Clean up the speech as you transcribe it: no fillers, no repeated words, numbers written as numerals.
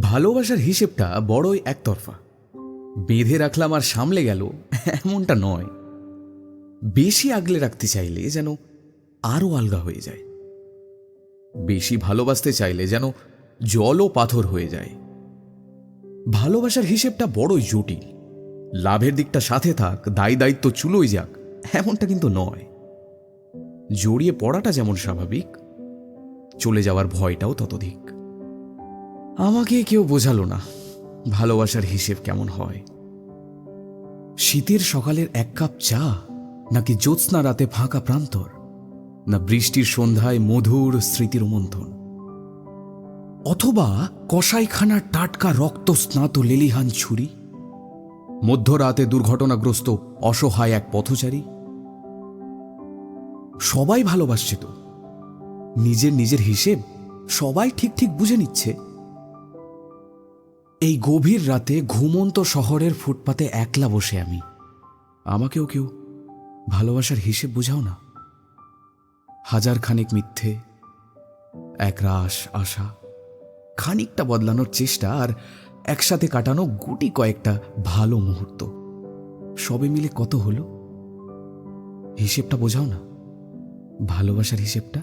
ভালোবাসার হিসেবটা বড়ই একতরফা। বেঁধে রাখলাম আর সামলে গেল এমনটা নয়। বেশি আগলে রাখতে চাইলে যেন আরো আলগা হয়ে যায়। বেশি ভালোবাসতে চাইলে যেন জল ও পাথর হয়ে যায়। ভালোবাসার হিসেবটা বড়ই জটিল। লাভের দিকটা সাথে থাক, দায়ী দায়িত্ব চুলোই যাক, এমনটা কিন্তু নয়। জড়িয়ে পড়াটা যেমন স্বাভাবিক, চলে যাওয়ার ভয়টাও ততোধিক। আমাকে কেউ বোঝালো না ভালোবাসার হিসেব কেমন হয়। শীতের সকালের এক কাপ চা, নাকি জ্যোৎস্না রাতে ফাঁকা প্রান্তর, না বৃষ্টির সন্ধ্যায় মধুর স্মৃতির মন্থন, অথবা কসাইখানার টাটকা রক্ত স্নাত লেলিহান ছুরি, মধ্যরাতে দুর্ঘটনাগ্রস্ত অসহায় এক পথচারী। সবাই ভালোবাসছে তো, নিজের নিজের হিসেব সবাই ঠিক ঠিক বুঝে নিচ্ছে। এই গভীর রাতে ঘুমন্ত শহরের ফুটপাতে একলা বসে আমি। আমাকেও কেউ ভালোবাসার হিসেব বুঝাও না। হাজার খানিক মিথ্যে, এক রাস আশা, খানিকটা বদলানোর চেষ্টা, আর একসাথে কাটানো গুটি কয়েকটা ভালো মুহূর্ত, সবে মিলে কত হলো? হিসেবটা বোঝাও না, ভালোবাসার হিসেবটা।